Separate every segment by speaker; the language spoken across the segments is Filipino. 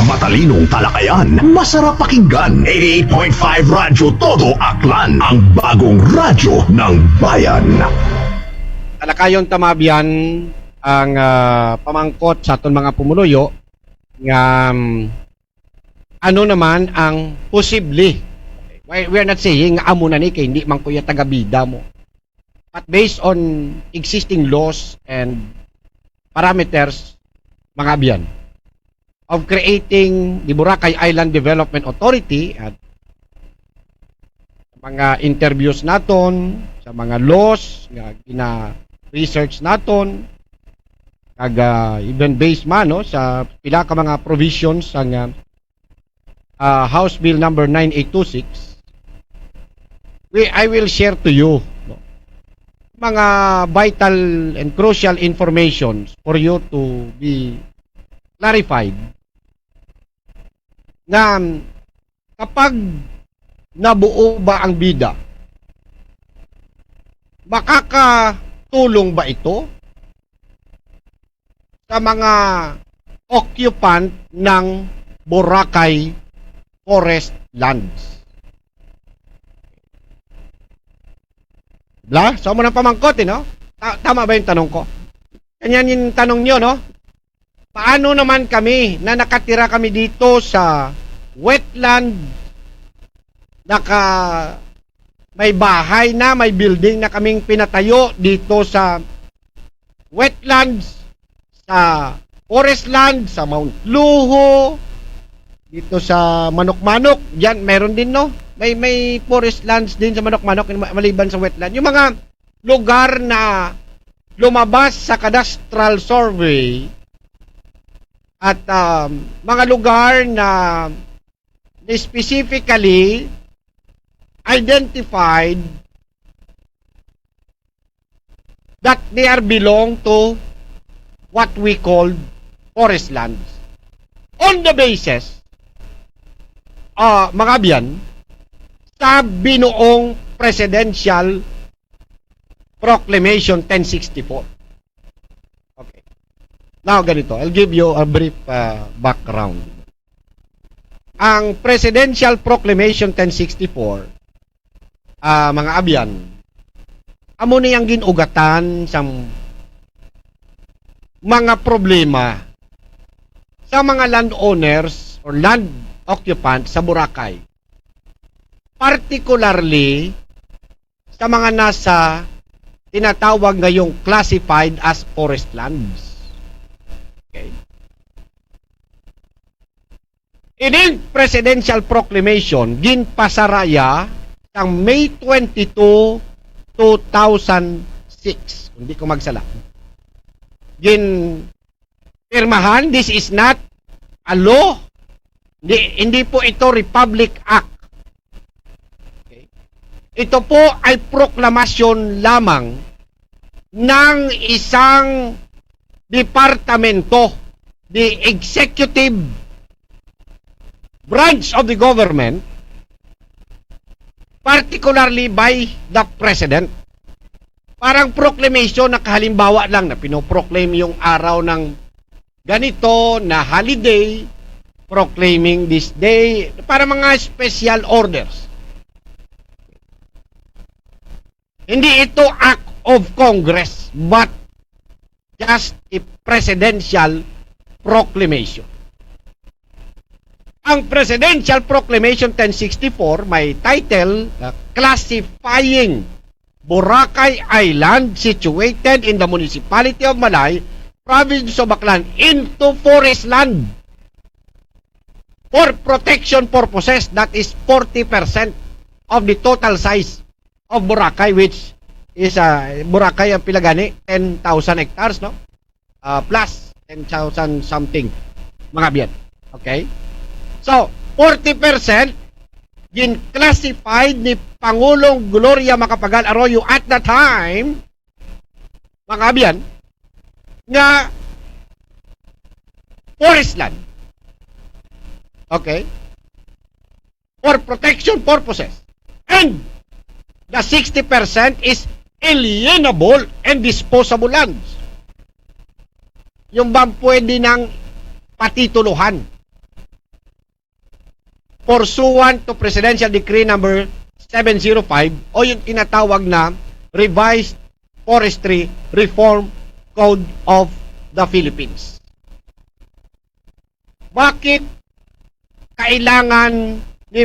Speaker 1: Matalinong talakayan, masarap pakinggan. 88.5 Radyo Todo Aklan, ang bagong radyo ng bayan.
Speaker 2: Talakayon tamabian ang pamangkot sa aton mga pumuluyo nga ano naman ang posible. We're not saying nga amo na ni kay hindi man kuya taga-bida mo. But based on existing laws and parameters mga biyan of creating the Boracay Island Development Authority at mga interviews naton sa mga laws nga gina-research naton kag even based man no, sa pila ka mga provisions sa House Bill number 9826 I will share to you no, mga vital and crucial information for you to be clarified na kapag nabuo ba ang bida, makakatulong ba ito sa mga occupant ng Boracay Forest Lands? So mo na pamangkot no? Tama ba yung tanong ko? Ganyan yung tanong nyo, no? Paano naman kami na nakatira kami dito sa wetland, may bahay na, may building na kaming pinatayo dito sa wetlands, sa forest land, sa Mount Luho, dito sa Manok-Manok, diyan meron din no. May forest lands din sa Manok-Manok maliban sa wetland. Yung mga lugar na lumabas sa cadastral survey at mga lugar na specifically identified that they are belong to what we call forest lands. On the basis, mga biyan, sa binuong Presidential Proclamation 1064. Okay. Now, ganito. I'll give you a brief background. Ang Presidential Proclamation 1064, mga abyan, amo niyang ginugatan sa mga problema sa mga landowners or land occupants sa Boracay. Particularly sa mga nasa tinatawag ngayong classified as forest lands. Okay. In Presidential Proclamation, ginpasaraya ang May 22, 2006. Hindi ko magsala. Pirmahan, this is not a law. Hindi po ito Republic Act. Okay. Ito po ay proklamasyon lamang ng isang departamento, the executive branch of the government, particularly by the President. Parang proclamation na kahalimbawa lang na pinoproclaim yung araw ng ganito na holiday, proclaiming this day, para mga special orders. Hindi ito act of Congress, but just a presidential proclamation. Ang Presidential Proclamation 1064 may title Classifying Boracay Island situated in the Municipality of Malay, Province of Aklan into forest land for protection purposes. That is 40% of the total size of Boracay, which is Boracay ang pilagani 10,000 hectares, no? Plus 10,000 something mga biyan. Okay? So, 40% gin-classified ni Pangulong Gloria Macapagal Arroyo at the time, mga biyan, nga forest land. Okay? For protection purposes. And the 60% is alienable and disposable lands. Yung bang pwede ng patituluhan. pursuant to Presidential Decree number 705 o yung tinatawag na Revised Forestry Reform Code of the Philippines. Bakit kailangan ni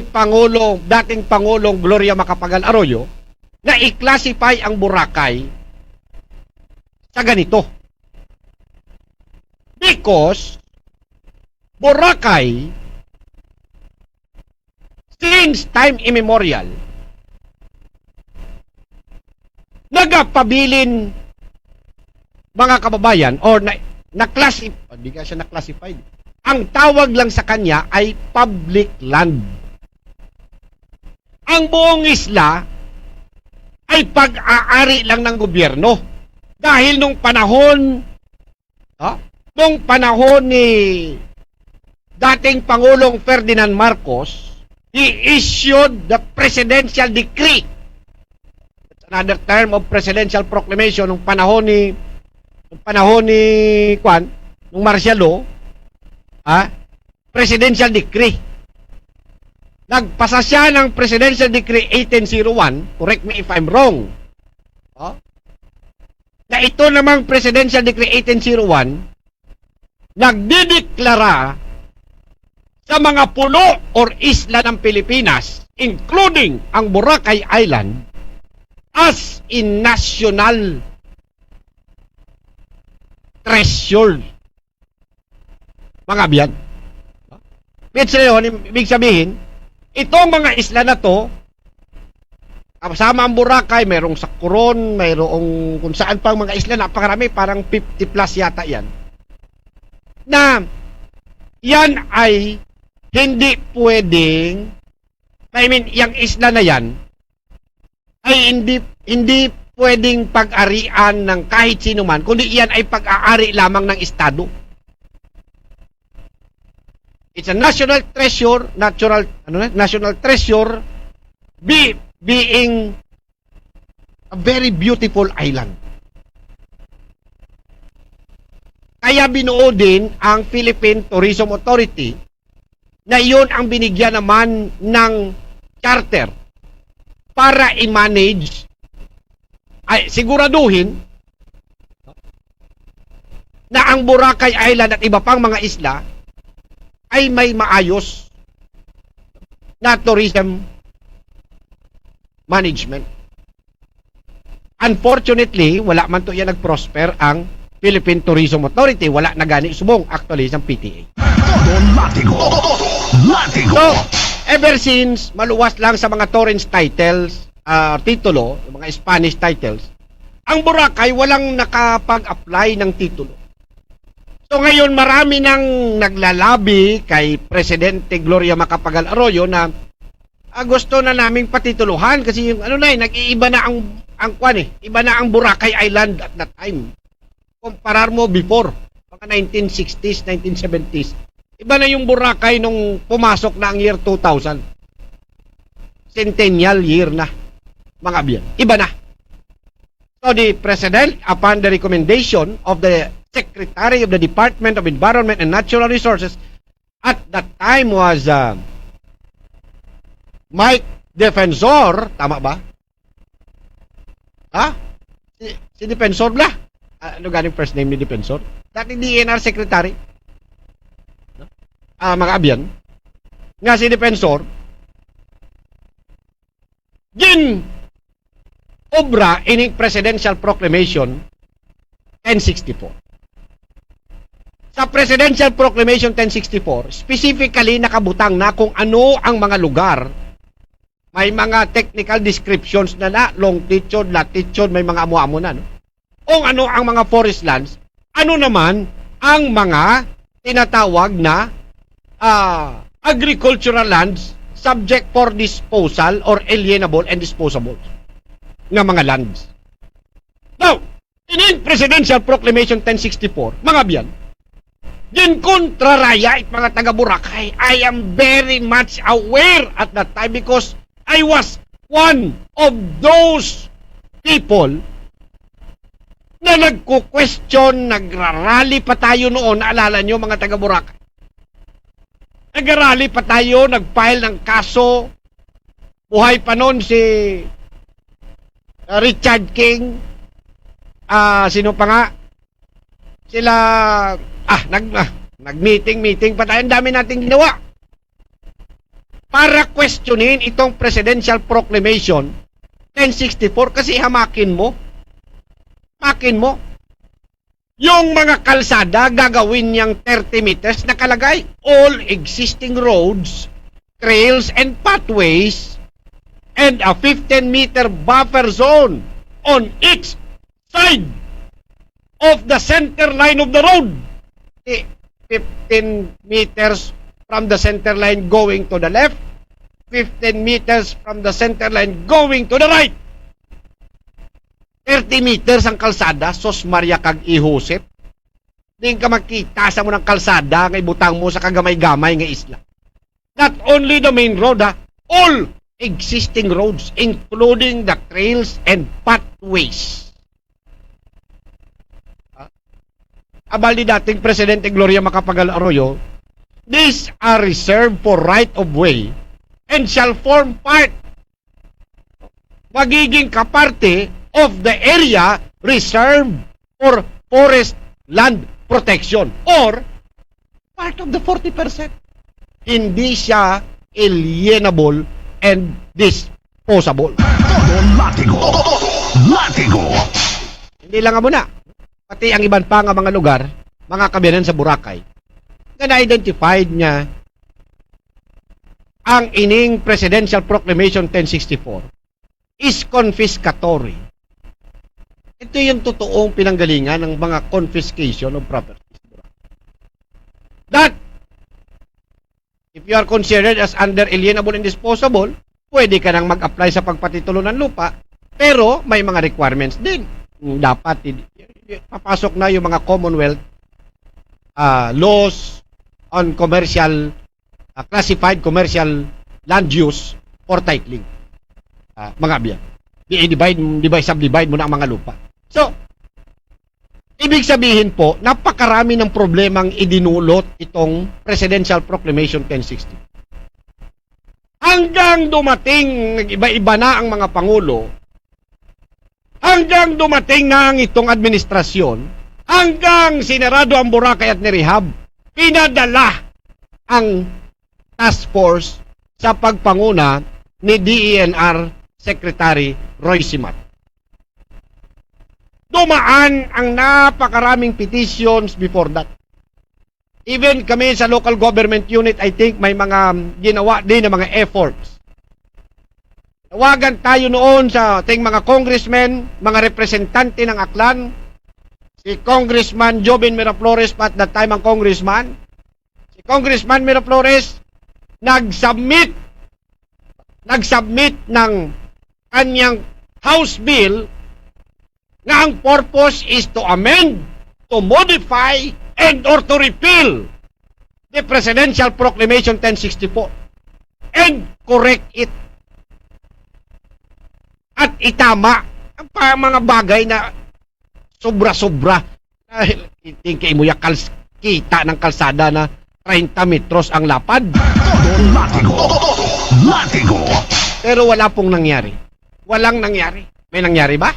Speaker 2: dating Pangulong Gloria Macapagal Arroyo na i-classify ang Boracay sa ganito? Because Boracay, since time immemorial, nagapabilin mga kababayan or hindi ka siya na-classified. Ang tawag lang sa kanya ay public land. Ang buong isla ay pag-aari lang ng gobyerno. Dahil nung panahon ni dating Pangulong Ferdinand Marcos, he issued the presidential decree. That's another term of presidential proclamation nung panahon ni nung martial law, presidential decree. Nagpasa siya ng Presidential Decree 1801, correct me if I'm wrong, na ito namang Presidential Decree 1801, nagdideklara sa mga pulo or isla ng Pilipinas, including ang Boracay Island, as in national treasure. Mga biyan. Ibig sabihin, itong mga isla na to, kasama ang Boracay, mayroong Sakuron, mayroong kung saan pang mga isla, napakarami, parang 50 plus yata yan, na yan ay hindi pwedeng, yung isla na yan ay hindi pwedeng pag-arian ng kahit sino man, kundi yan ay pag-aari lamang ng Estado. It's a national treasure, national treasure, being a very beautiful island. Kaya binuo din ang Philippine Tourism Authority na iyon ang binigyan naman ng charter para i-manage, ay siguraduhin na ang Boracay Island at iba pang mga isla ay may maayos na tourism management. Unfortunately, wala man to yan nag-prosper ang Philippine Tourism Authority. Wala na gani subong actually ng PTA. So, ever since, maluwas lang sa mga torrents titles, titulo, mga Spanish titles, ang Boracay walang nakapag-apply ng titulo. So ngayon marami nang naglalabi kay Presidente Gloria Macapagal Arroyo na gusto na naming patituluhan kasi yung nag-iiba na iba na ang Boracay Island at that time. Kumparar mo before, mga 1960s, 1970s. Iba na yung Boracay nung pumasok na ang year 2000. Centennial year na, mga biyan. Iba na. So the President, upon the recommendation of the Secretary of the Department of Environment and Natural Resources, at that time was Mike Defensor, tama ba? Si Defensor ba? Ano ganing first name ni Defensor? Dating DNR Secretary. Mga abyan. Nga si Defensor, obra ining Presidential Proclamation 1064. Sa Presidential Proclamation 1064, specifically nakabutang na kung ano ang mga lugar. May mga technical descriptions na longitude, latitude, may mga amo-amo na. Kung ano ang mga forest lands, ano naman ang mga tinatawag na agricultural lands subject for disposal or alienable and disposable na mga lands. Now, in Presidential Proclamation 1064, mga biyan, din kontraraya at mga taga Boracay, I am very much aware at that time because I was one of those people na nagko-question, nagrarally pa tayo noon, naalala nyo mga taga Boracay. Nag-arali pa tayo, nag-file ng kaso. Buhay pa noon si Richard King. Sino pa nga? Sila, nag-meeting pa tayo. Ang dami nating ginawa. Para questionin itong Presidential Proclamation 1064 kasi hamakin mo. Hamakin mo. Yung mga kalsada gagawin niyang 30 meters nakalagay. All existing roads, trails, and pathways and a 15-meter buffer zone on each side of the center line of the road. 15 meters from the center line going to the left, 15 meters from the center line going to the right. 30 meters ang kalsada, sos Maria kag ihusip. Di ka makita sa mo ng kalsada nga ibutang mo sa kagamay-gamay nga isla. Not only the main road, all existing roads, including the trails and pathways. Abali dating Presidente Gloria Macapagal Arroyo, these are reserved for right-of-way and shall form part, magiging kaparte of the area reserved for forest land protection or part of the 40%. Hindi siya alienable and disposable.
Speaker 1: Todo Latigo. Latigo.
Speaker 2: Hindi lang muna. Pati ang iban pa nga mga lugar, mga kabiyanan sa Boracay, na na-identified niya ang ining Presidential Proclamation 1064 is confiscatory. Ito yung totoong pinanggalingan ng mga confiscation of properties. That, if you are considered as under alienable and disposable, pwede ka nang mag-apply sa pagpatitulo ng lupa, pero may mga requirements din. Dapat, papasok na yung mga Commonwealth laws on commercial, classified commercial land use for titling. Mga biyan. Subdivide mo na ang mga lupa. So, ibig sabihin po, napakarami ng problemang idinulot itong Presidential Proclamation 1060. Hanggang dumating, iba-iba na ang mga pangulo, hanggang dumating na ang itong administrasyon, hanggang sinarado ang Boracay at nirehab, pinadala ang task force sa pagpanguna ni DENR Secretary Roy Simat. Dumaan ang napakaraming petitions before that. Even kami sa local government unit, I think may mga ginawa din na mga efforts. Tawagan tayo noon sa ating mga congressmen, mga representante ng Aklan, si Congressman Jobin Miraflores, at that time ang congressman. Si Congressman Miraflores nag-submit ng kanyang House Bill na ang purpose is to amend, to modify, and or to repeal the Presidential Proclamation 1064 and correct it at itama ang mga bagay na sobra-sobra. Itingkay mo yung kita ng kalsada na 30 metros ang lapad.
Speaker 1: Todo Latigo. Latigo.
Speaker 2: Pero wala pong nangyari. Walang nangyari. May nangyari ba?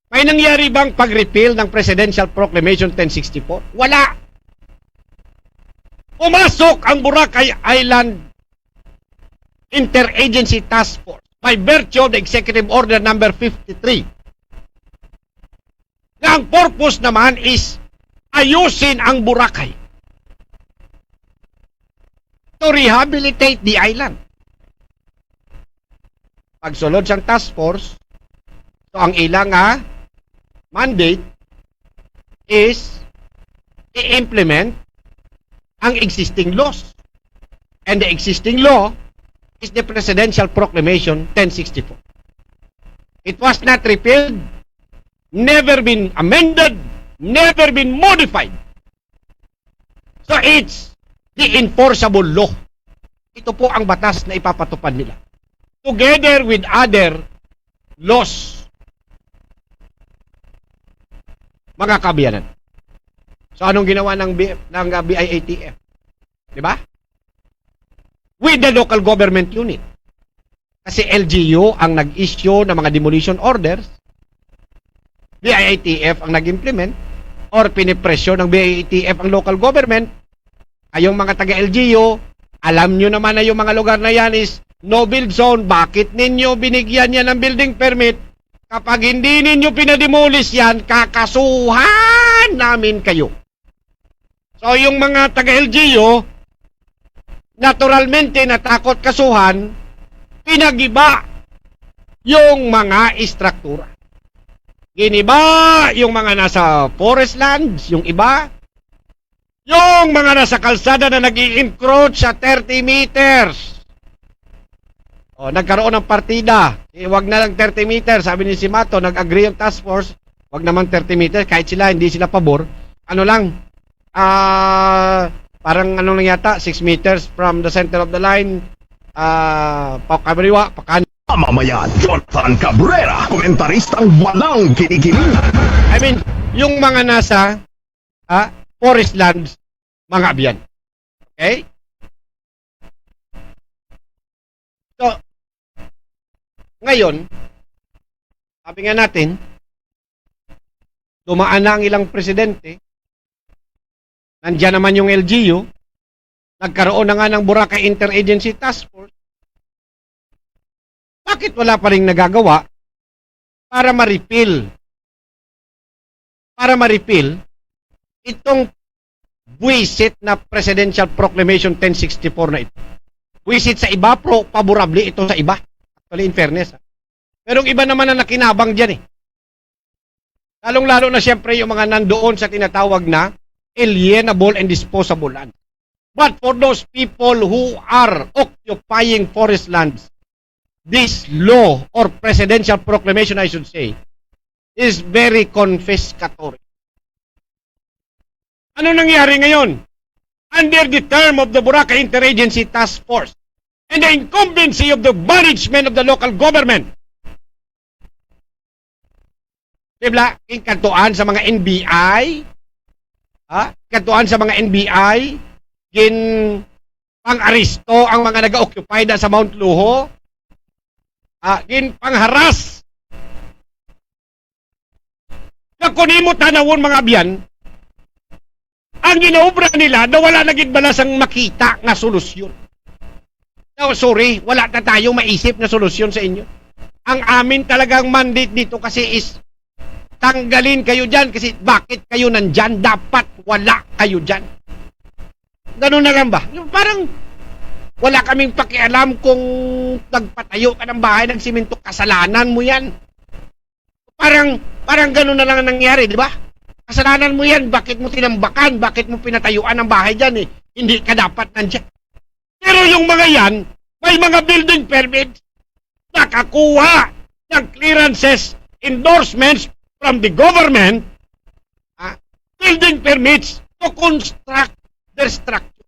Speaker 2: May nangyari bang pag-repeal ng Presidential Proclamation 1064? Wala. Pumasok ang Boracay Island Interagency Task Force by virtue of the Executive Order number 53. Na ang purpose naman is ayusin ang Boracay to rehabilitate the island. Pagsulod sang task force, so ang ilang mandate is i-implement ang existing laws. And the existing law is the Presidential Proclamation 1064. It was not repealed, never been amended, never been modified. So it's the enforceable law. Ito po ang batas na ipapatupad nila. Together with other laws. Mga kabiyanan. So anong ginawa ng BIATF? Di ba? with the local government unit. Kasi LGU ang nag-issue ng mga demolition orders, BIATF ang nag-implement, or pinipresyo ng BIATF ang local government. Kayong mga taga-LGU, alam nyo naman na yung mga lugar na yan is no build zone. Bakit ninyo binigyan yan ng building permit? Kapag hindi ninyo pinademolish yan, kakasuhan namin kayo. So yung mga taga-LGU, naturalmente natakot kasuhan, pinagiba yung mga istruktura. Giniba yung mga nasa forest lands, yung iba. Yung mga nasa kalsada na nag-i-encroach sa 30 meters. O, nagkaroon ng partida. Wag na lang 30 meters. Sabi ni si Mato, nag-agree yung task force. Wag naman 30 meters. Kahit sila, hindi sila pabor. Ano lang, parang ano lang yata, 6 meters from the center of the line. Pakabariwa, pakan.
Speaker 1: Mamamayan, Jonathan Cabrera, komentaristang walang kinikilig.
Speaker 2: I mean, yung mga nasa forest lands, mga abyan. Okay? So, ngayon, sabi nga natin, dumaan na ang ilang presidente, nandiyan naman yung LGU, nagkaroon na nga ng Boracay Interagency Task Force. Bakit wala pa rin nagagawa para ma-repeal itong buwisit na Presidential Proclamation 1064 na ito? Buwisit sa iba, favorable ito sa iba. Actually, in fairness. Pero iba naman na nakinabang dyan eh. Lalong-lalo na siyempre yung mga nandoon sa tinatawag na alienable and disposable land. But for those people who are occupying forest lands, this law or presidential proclamation, I should say, is very confiscatory. Ano nangyari ngayon? Under the term of the Boracay Interagency Task Force and the incumbency of the management of the local government, diba? Kantuan sa mga NBI, kantuan sa mga NBI, pang-aristo ang mga nag-occupy na sa Mount Luho, pangharas. Nakunimot tanawon mga biyan, ang ginaobra nila na wala naging balasang makita na solusyon. No, sorry, wala na tayong maisip na solusyon sa inyo. Ang amin talagang mandate dito kasi is tanggalin kayo dyan kasi bakit kayo nandyan? Dapat wala kayo dyan. Ganun na lang ba? Parang wala kaming pakialam kung nagpatayo ka ng bahay ng simento, kasalanan mo yan. Parang ganun na lang ang nangyari, di ba? Kasalanan mo yan, bakit mo tinambakan, bakit mo pinatayuan ang bahay dyan eh? Hindi ka dapat nandyan. Pero yung mga yan, may mga building permits, nakakuha ng clearances, endorsements from the government, building permits to construct their structure.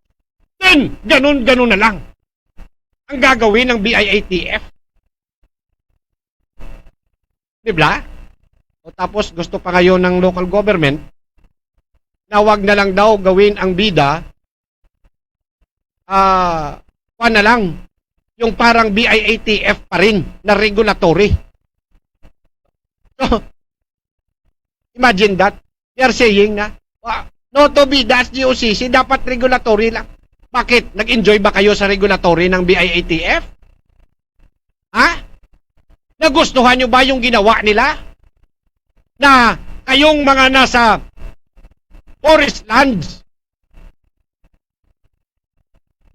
Speaker 2: Then, ganun na lang ang gagawin ng BIATF. Diba? O tapos gusto pa ngayon ng local government na wag na lang daw gawin ang bida na lang yung parang BIATF pa rin na regulatory. So, imagine that. They are saying na no to be that's GOCC, dapat regulatory lang. Bakit? Nag-enjoy ba kayo sa regulatory ng BIATF? Nagustuhan nyo ba yung ginawa nila? Na kayong mga nasa forest lands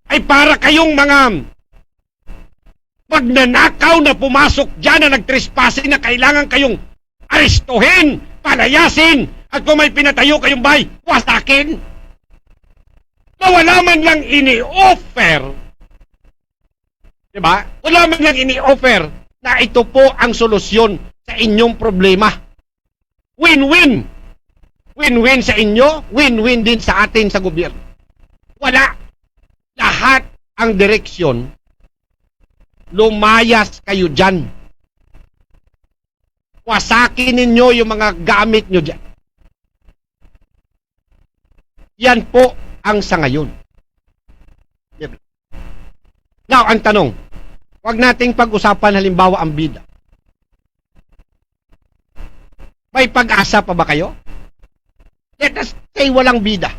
Speaker 2: ay para kayong mga magnanakaw na pumasok dyan na nagtrespassing na kailangan kayong arestuhin, palayasin, at kung may pinatayo kayong bahay, wasakin. Na wala man lang ini-offer, diba? Wala man lang ini-offer na ito po ang solusyon sa inyong problema. Win-win. Win-win sa inyo, win-win din sa atin sa gobyerno. Wala. Lahat ang direksyon, lumayas kayo dyan. Wasakin ninyo yung mga gamit nyo dyan. Yan po ang sa ngayon. Now, ang tanong, wag nating pag-usapan halimbawa ang bida. May pag-asa pa ba kayo? Let us say walang bida.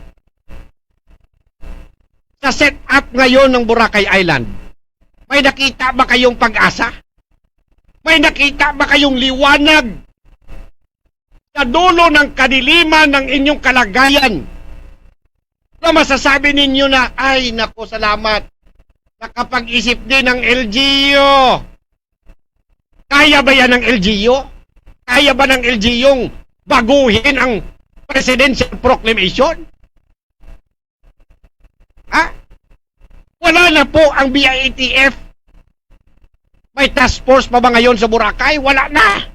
Speaker 2: Sa set-up ngayon ng Boracay Island, may nakita ba kayong pag-asa? May nakita ba kayong liwanag sa dulo ng kadiliman ng inyong kalagayan na masasabi ninyo na, ay nako, salamat, nakapag-isip din ng LGU. Kaya ba yan ng LGU? Kaya ba ng LGU baguhin ang Presidential Proclamation? Ha? Wala na po ang BIATF. May task force pa ba ngayon sa Boracay? Wala na.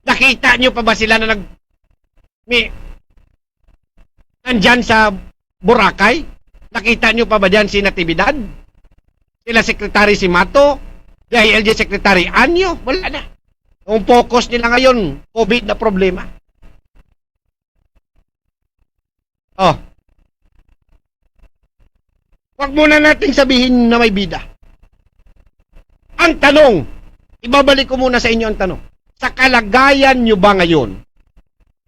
Speaker 2: Nakita nyo pa ba sila na nandyan sa Boracay? Nakita nyo pa ba dyan si Natividad? Sila Secretary Simato? DILG Secretary Anyo? Wala na. Ang focus nila ngayon, COVID na problema. Oh. Huwag muna nating sabihin na may bida. Ang tanong, ibabalik ko muna sa inyo ang tanong. Sa kalagayan nyo ba ngayon,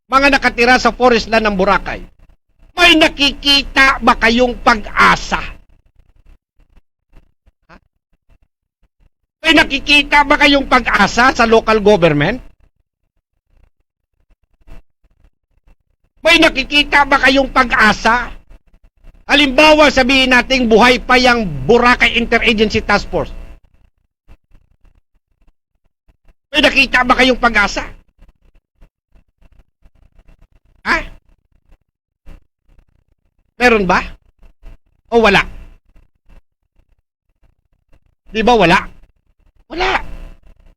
Speaker 2: mga nakatira sa forest land ng Boracay, may nakikita ba kayong pag-asa? Ha? May nakikita ba kayong pag-asa sa local government? May nakikita ba kayong pag-asa? Halimbawa, sabihin natin buhay pa yung Boracay Interagency Task Force. May nakita ba kayong pag-asa? Ha? Meron ba? O wala? Di ba wala? Wala.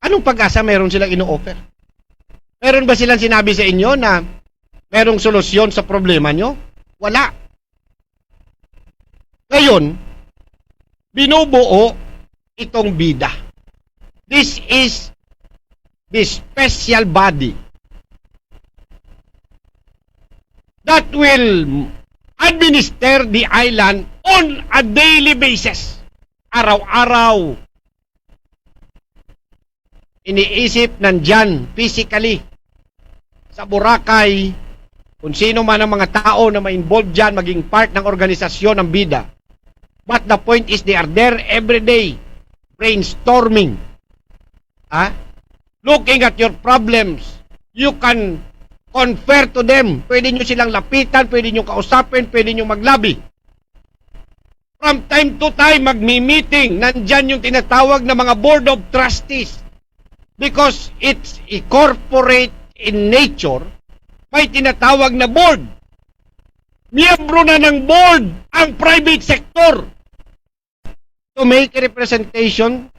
Speaker 2: Anong pag-asa meron silang ino-offer? Meron ba silang sinabi sa inyo na merong solusyon sa problema nyo? Wala. Ngayon, binubuo itong bida. This is the special body that will administer the island on a daily basis. Araw-araw. Iniisip nandyan physically sa Boracay kung sino man ang mga tao na ma-involve dyan, maging part ng organisasyon ng bida. But the point is they are there every day brainstorming. Looking at your problems. You can confer to them. Pwede nyo silang lapitan, pwede nyo kausapin, pwede nyo maglabi. From time to time, magmi-meeting. Nandyan yung tinatawag na mga board of trustees. Because it's a corporate in nature, may tinatawag na board. Miyembro na ng board ang private sector to make a representation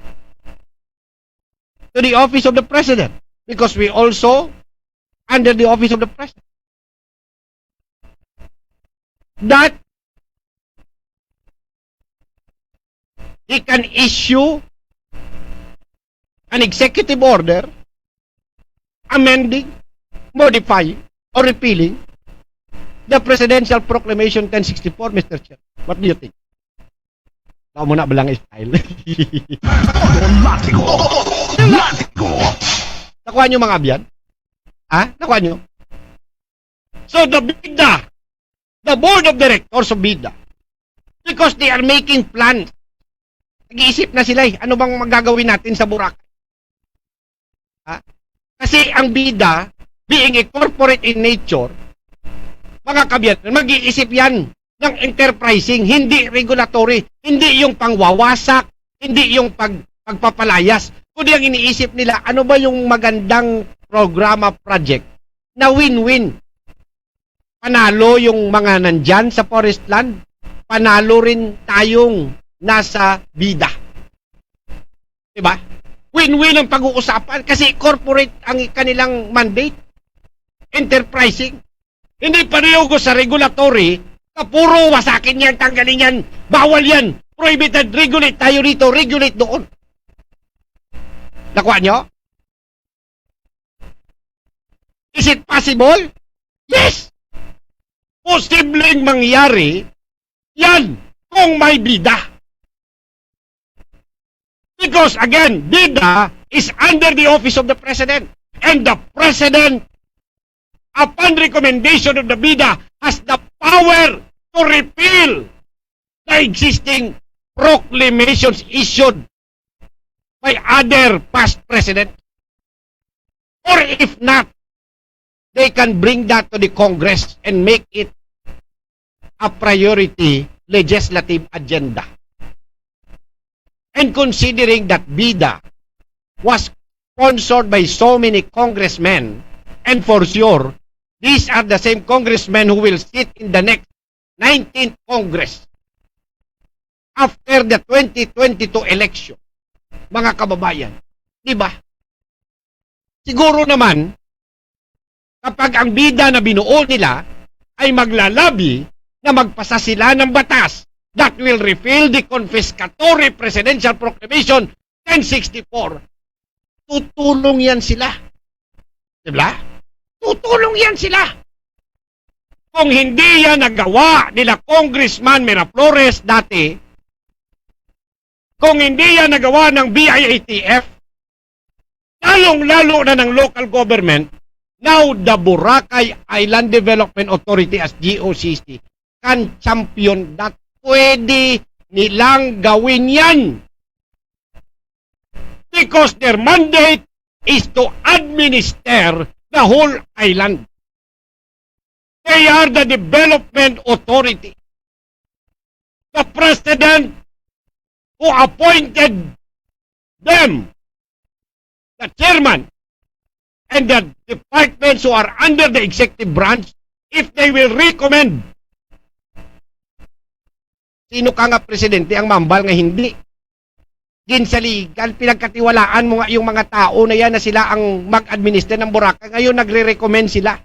Speaker 2: to the office of the president, because we also under the office of the president. That he can issue an executive order amending, modifying, or repealing the Presidential Proclamation 1064, Mr. Chair. What do you think? Ako muna balang style.
Speaker 1: Latigo! Latigo!
Speaker 2: Nakuha nyo mga abyan? Nakuha nyo? So the BIDA, the board of directors of BIDA, because they are making plans, nag-iisip na sila ano bang magagawin natin sa Boracay? Kasi ang BIDA, being a corporate in nature, mga kabyan, mag-iisip yan ng enterprising, hindi regulatory, hindi yung pangwawasak, hindi yung pagpapalayas, kundi ang iniisip nila, ano ba yung magandang programa project na win-win. Panalo yung mga nandyan sa forest land, panalo rin tayong nasa bida. Diba? Win-win ang pag-uusapan kasi corporate ang kanilang mandate, enterprising. Hindi pareho sa regulatory, na puro wasakin yan, tanggalin yan, bawal yan, prohibited, regulate tayo rito, regulate doon. Nakuha nyo? Is it possible? Yes! Posibleng mangyari yan kung may bida. Because again, BIDA is under the office of the President. And the President, upon recommendation of the BIDA, has the power to repeal the existing proclamations issued by other past presidents. Or if not, they can bring that to the Congress and make it a priority legislative agenda. And considering that BIDA was sponsored by so many congressmen, and for sure, these are the same congressmen who will sit in the next 19th Congress after the 2022 election, mga kababayan. Diba? Siguro naman, kapag ang BIDA na binuo nila ay maglalabi na magpasa sila ng batas that will repeal the confiscatory Presidential Proclamation 1064, tutulong yan sila. Diba? Tutulong yan sila. Kung hindi yan nagawa nila Congressman Miraflores dati, kung hindi yan nagawa ng BIATF, lalong-lalo na ng local government, now the Boracay Island Development Authority as GOCC can champion that. Pwede nilang gawin yan. Because their mandate is to administer the whole island. They are the development authority. The president who appointed them, the chairman, and the departments who are under the executive branch, if they will recommend. Sino ka nga presidente ang mambal nga hindi? Ginsaligan, pinagkatiwalaan mo nga yung mga tao na yan na sila ang mag-administer ng Boracay. Ngayon nagre-recommend sila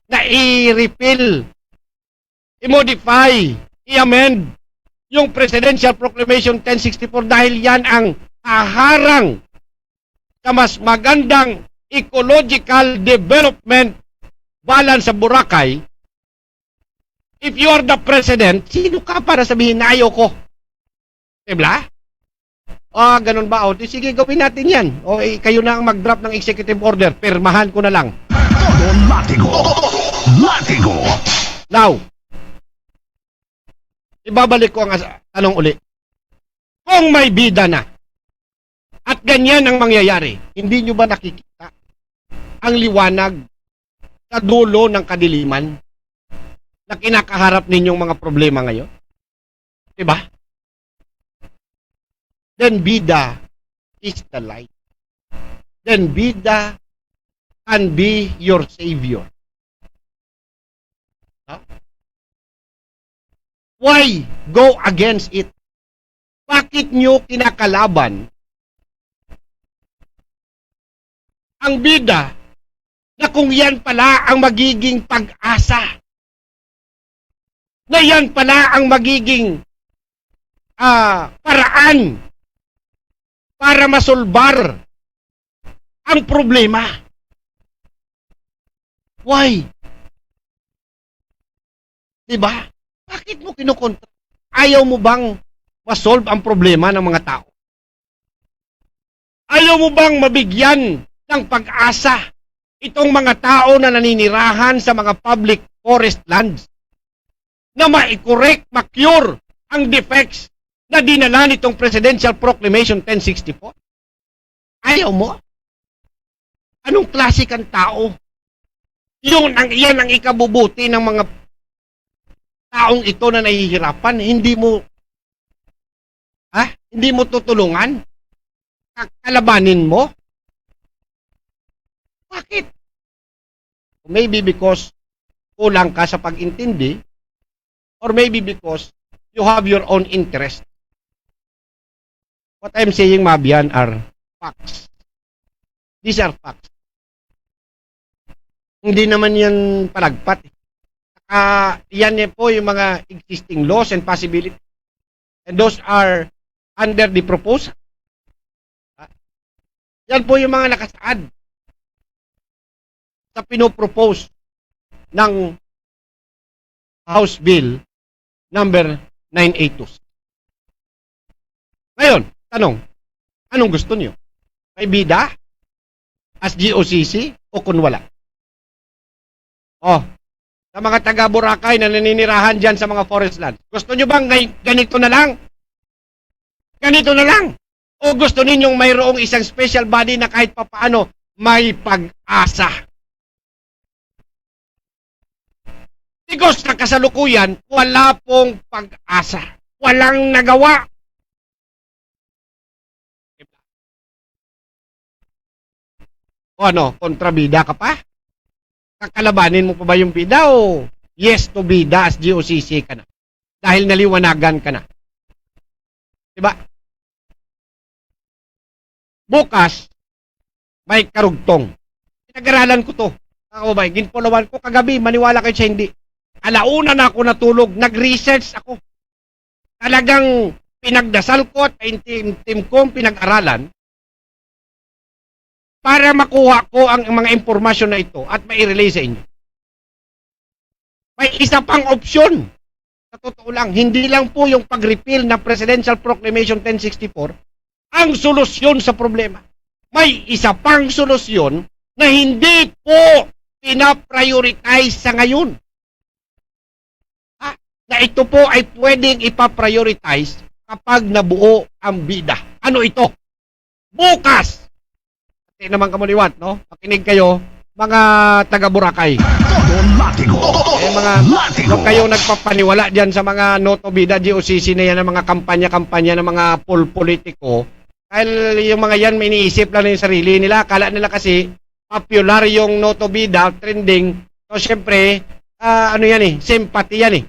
Speaker 2: na i-repeal, i-modify, i-amend yung Presidential Proclamation 1064 dahil yan ang haharang sa mas magandang ecological development balance sa Boracay. If you are the president, sino ka para sabihin na ayaw ko? Diba? Ganun ba? Sige, gawin natin yan. Kayo na ang mag-drop ng executive order. Pirmahan ko na lang.
Speaker 1: Todo Latigo. Latigo.
Speaker 2: Now, ibabalik ko ang tanong uli. Kung may BIDA na, at ganyan ang mangyayari, hindi nyo ba nakikita ang liwanag sa dulo ng kadiliman na kinakaharap ninyong mga problema ngayon? Diba? Then BIDA is the light. Then BIDA can be your savior. Huh? Why go against it? Bakit nyo kinakalaban ang BIDA na kung yan pala ang magiging pag-asa? Na yan pala ang magiging paraan para masolbar ang problema. Why? Diba? Bakit mo kinukontra? Ayaw mo bang masolve ang problema ng mga tao? Ayaw mo bang mabigyan ng pag-asa itong mga tao na naninirahan sa mga public forest lands? Na ma-correct, ma-cure ang defects na dinala nitong Presidential Proclamation 1064? Ayaw mo? Anong klase kang tao? Yan ang ikabubuti ng mga taong ito na nahihirapan. Hindi mo tutulungan? Kalabanin mo? Bakit? Maybe because kulang ka sa pag-intindi, or maybe because you have your own interest. What I'm saying, Mabian, are facts. These are facts. Hindi naman yan palagpat. Yan po yung mga existing laws and possibilities. And those are under the proposal. Yan po yung mga nakasaad sa pinopropose ng House Bill number 982. Ngayon, Tanong, anong gusto niyo? May bida? As GOCC? O kung wala? Oh, sa mga taga Boracay na naninirahan dyan sa mga forest land, gusto nyo bang ganito na lang? Ganito na lang? O gusto ninyong mayroong isang special body na kahit papaano may pag-asa? Because sa kasalukuyan, wala pong pag-asa. Walang nagawa. O ano, kontrabida ka pa? Kakalabanin mo pa ba yung bida o yes to bida as GOCC ka na? Dahil naliwanagan ka na. Diba? Bukas, may karugtong. Pinag-aralan ko to. Ako ba, ginpulawan ko kagabi, maniwala kayo siya hindi. Alauna na ako natulog, nag-research ako. Talagang pinagdasal ko at team ko pinag-aralan para makuha ko ang mga impormasyon na ito at mai-relay sa inyo. May isa pang opsyon. Sa totoo lang, hindi lang po yung pag-repeal ng Presidential Proclamation 1064 ang solusyon sa problema. May isa pang solusyon na hindi po pinaprioritize sa ngayon. Na ito po ay pwedeng ipaprioritize kapag nabuo ang bida. Ano ito? Bukas! Hindi naman kamuliwat, no? Makinig kayo, mga taga Boracay.
Speaker 1: Todo Latigo.
Speaker 2: Mga, kung kayo nagpapaniwala dyan sa mga Noto Bida, GOCC na yan, ng mga kampanya-kampanya ng mga politiko, dahil yung mga yan may iniisip lang yung sarili nila. Akala nila kasi popular yung Noto Bida, trending. So, syempre, ano yan eh, sympathy yan eh.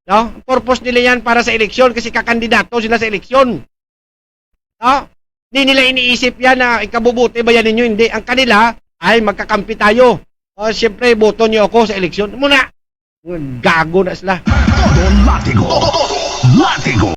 Speaker 2: No? Purpose nila yan para sa eleksyon kasi kakandidato sila sa eleksyon. No? Hindi nila iniisip yan na ikabubuti ba yan ninyo? Hindi. Ang kanila ay magkakampi tayo. O, siyempre, boto niyo ako sa eleksyon. Muna, gago na sila.
Speaker 1: Todo Latigo. Latigo.